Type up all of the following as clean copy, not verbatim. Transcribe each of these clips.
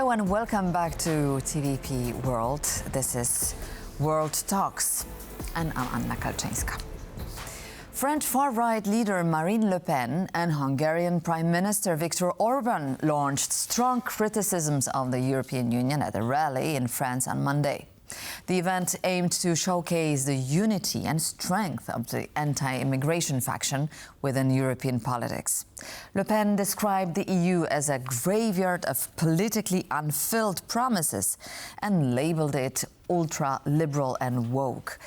Hello and welcome back to TVP World. This is World Talks, and I'm Anna Kalczyńska. French far-right leader Marine Le Pen and Hungarian Prime Minister Viktor Orban launched strong criticisms of the European Union at a rally in France on Monday. The event aimed to showcase the unity and strength of the anti-immigration faction within European politics. Le Pen described the EU as a graveyard of politically unfulfilled promises and labelled it ultra-liberal and woke.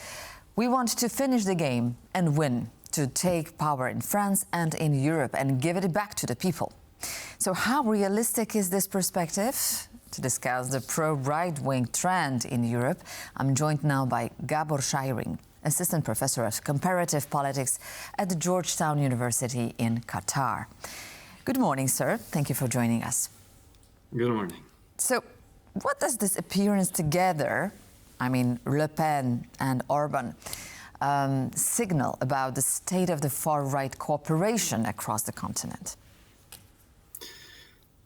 We want to finish the game and win, to take power in France and in Europe and give it back to the people. So how realistic is this perspective? To discuss the pro-right-wing trend in Europe, I'm joined now by Gábor Scheiring, Assistant Professor of Comparative Politics at the Georgetown University in Qatar. Good morning, sir. Thank you for joining us. Good morning. So, what does this appearance together, Le Pen and Orban, signal about the state of the far-right cooperation across the continent?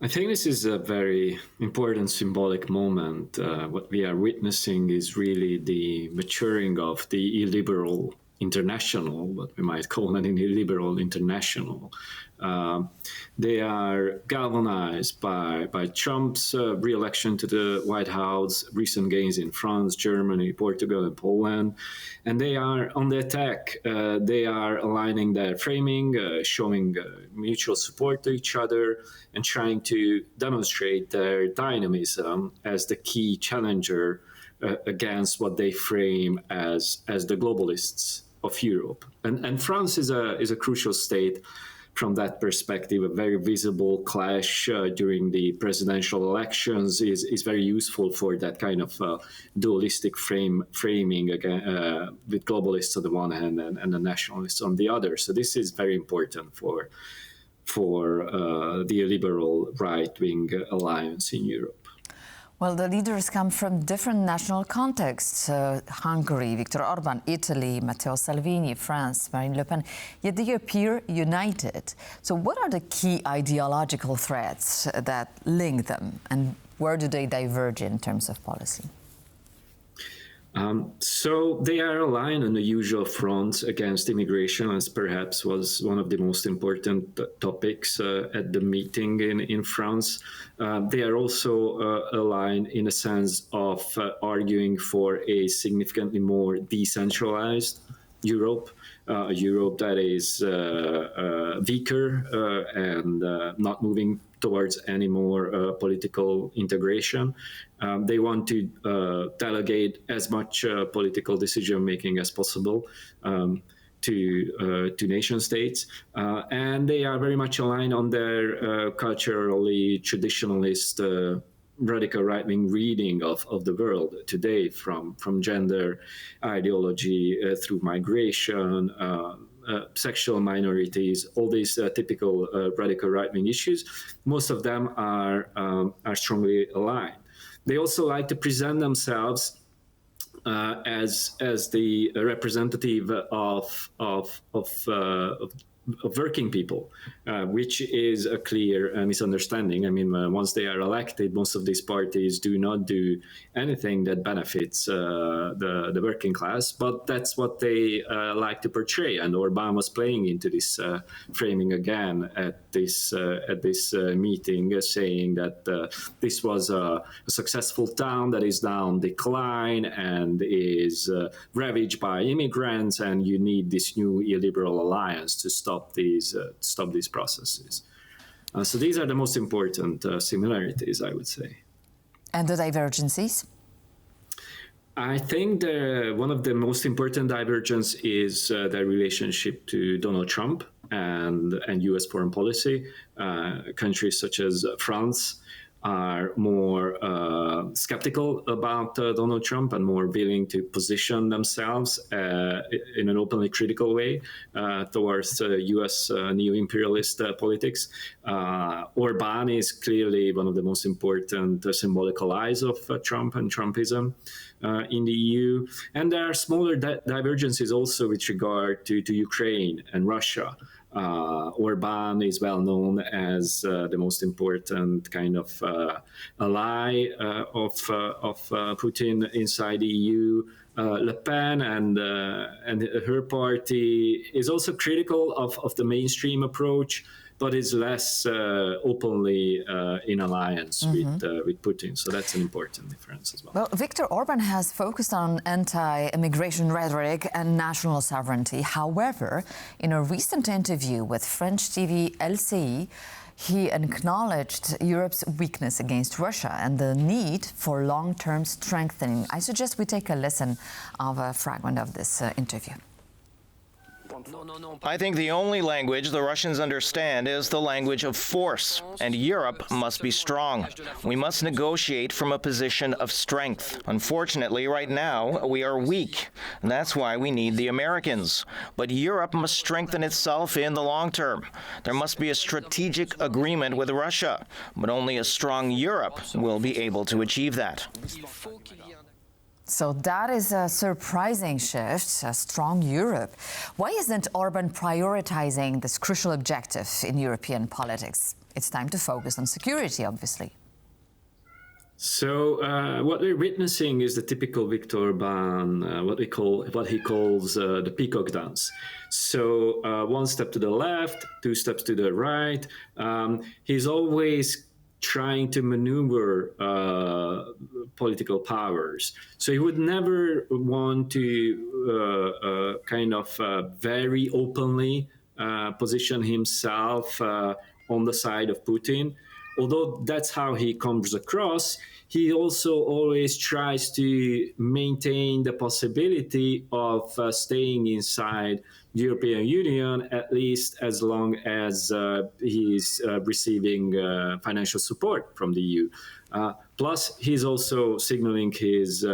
I think this is a very important symbolic moment. What we are witnessing is really the maturing of the illiberal international, what we might call an illiberal international. They are galvanized by Trump's re-election to the White House, recent gains in France, Germany, Portugal, and Poland. And they are on the attack. They are aligning their framing, showing mutual support to each other, and trying to demonstrate their dynamism as the key challenger against what they frame as the globalists of Europe. And France is a crucial state from that perspective. A very visible clash during the presidential elections is very useful for that kind of dualistic framing again, with globalists on the one hand and the nationalists on the other. So this is very important for the liberal right-wing alliance in Europe. Well, the leaders come from different national contexts. Hungary, Viktor Orban; Italy, Matteo Salvini; France, Marine Le Pen. Yet they appear united. So what are the key ideological threads that link them, and where do they diverge in terms of policy? So they are aligned on the usual fronts against immigration, as perhaps was one of the most important topics at the meeting in France. They are also aligned in a sense of arguing for a significantly more decentralized Europe, a Europe that is weaker and not moving towards any more political integration. They want to delegate as much political decision-making as possible to nation states. And they are very much aligned on their culturally traditionalist radical right-wing reading of the world today, from gender ideology through migration, sexual minorities, all these typical radical right-wing issues. Most of them are strongly aligned. They also like to present themselves as the representative of working people, which is a clear misunderstanding. Once they are elected, most of these parties do not do anything that benefits the working class, but that's what they like to portray. And Orban was playing into this framing again at this meeting, saying that this was a successful town that is now on decline and is ravaged by immigrants, and you need this new illiberal alliance to stop these processes. So these are the most important similarities, I would say. And the divergences? I think one of the most important divergence is their relationship to Donald Trump and U.S. foreign policy. Countries such as France are more skeptical about Donald Trump and more willing to position themselves in an openly critical way towards U.S. neo-imperialist politics. Orban is clearly one of the most important symbolic allies of Trump and Trumpism in the EU. And there are smaller divergences also with regard to Ukraine and Russia. Orban is well known as the most important kind of ally of Putin inside the EU. Le Pen and her party is also critical of the mainstream approach, but is less openly in alliance with Putin. So that's an important difference as well. Well, Viktor Orban has focused on anti-immigration rhetoric and national sovereignty. However, in a recent interview with French TV LCI, he acknowledged Europe's weakness against Russia and the need for long-term strengthening. I suggest we take a listen of a fragment of this interview. I think the only language the Russians understand is the language of force, and Europe must be strong. We must negotiate from a position of strength. Unfortunately, right now, we are weak, and that's why we need the Americans. But Europe must strengthen itself in the long term. There must be a strategic agreement with Russia, but only a strong Europe will be able to achieve that. So that is a surprising shift, a strong Europe. Why isn't Orban prioritizing this crucial objective in European politics? It's time to focus on security, obviously. So what we're witnessing is the typical Viktor Orban, what he calls the peacock dance. So one step to the left, two steps to the right. He's always trying to maneuver political powers. So he would never want to very openly position himself on the side of Putin. Although that's how he comes across, he also always tries to maintain the possibility of staying inside the European Union, at least as long as he's receiving financial support from the EU. Plus, he's also signaling his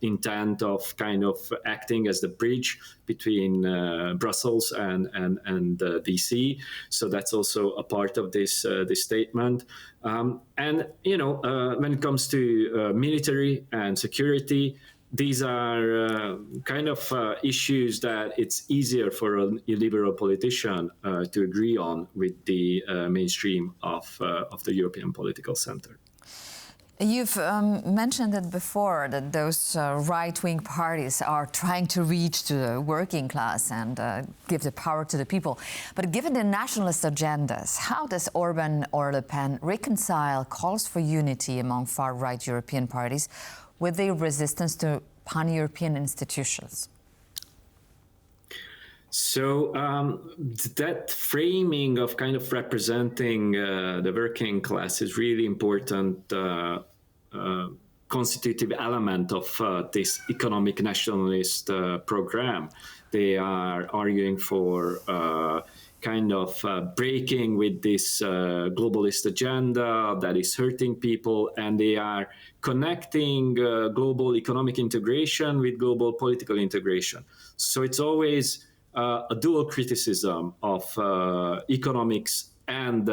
intent of kind of acting as the bridge between Brussels and DC. So that's also a part of this statement. And when it comes to military and security, these are issues that it's easier for an illiberal politician to agree on with the mainstream of the European political center. You've mentioned it before, that those right-wing parties are trying to reach to the working class and give the power to the people. But given the nationalist agendas, how does Orban or Le Pen reconcile calls for unity among far-right European parties with their resistance to pan-European institutions? So that framing of kind of representing the working class is really important constitutive element of this economic nationalist program. They are arguing for breaking with this globalist agenda that is hurting people, and they are connecting global economic integration with global political integration. So it's always a dual criticism of economics and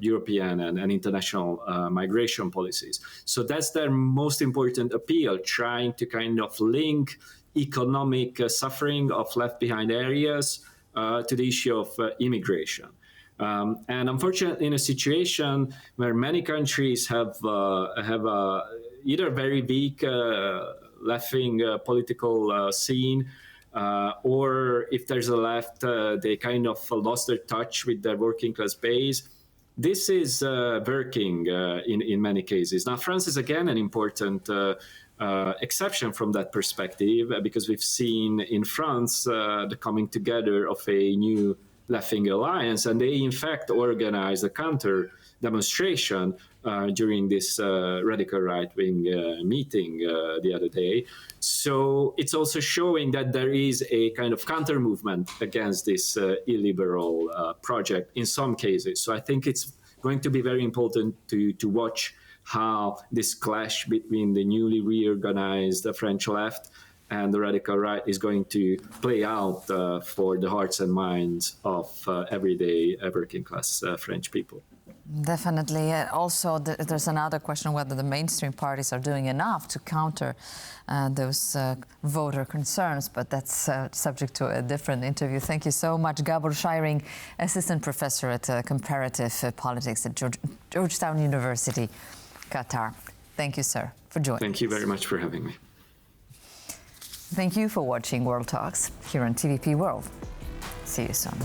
European and international migration policies. So that's their most important appeal, trying to kind of link economic suffering of left behind areas to the issue of immigration. And unfortunately, in a situation where many countries have either very weak left-wing political scene, or if there's a left, they kind of lost their touch with their working class base. This is working in many cases. Now, France is again an important exception from that perspective, because we've seen in France the coming together of a new left-wing alliance, and they in fact organized a counter demonstration during this radical right-wing meeting the other day. So it's also showing that there is a kind of counter movement against this illiberal project in some cases. So I think it's going to be very important to watch how this clash between the newly reorganized French left and the radical right is going to play out for the hearts and minds of everyday working class French people. Definitely. Also, there's another question whether the mainstream parties are doing enough to counter those voter concerns, but that's subject to a different interview. Thank you so much, Gábor Scheiring, Assistant Professor at Comparative Politics at Georgetown University, Qatar. Thank you, sir, for joining us. Thank you very much for having me. Thank you for watching World Talks here on TVP World. See you soon.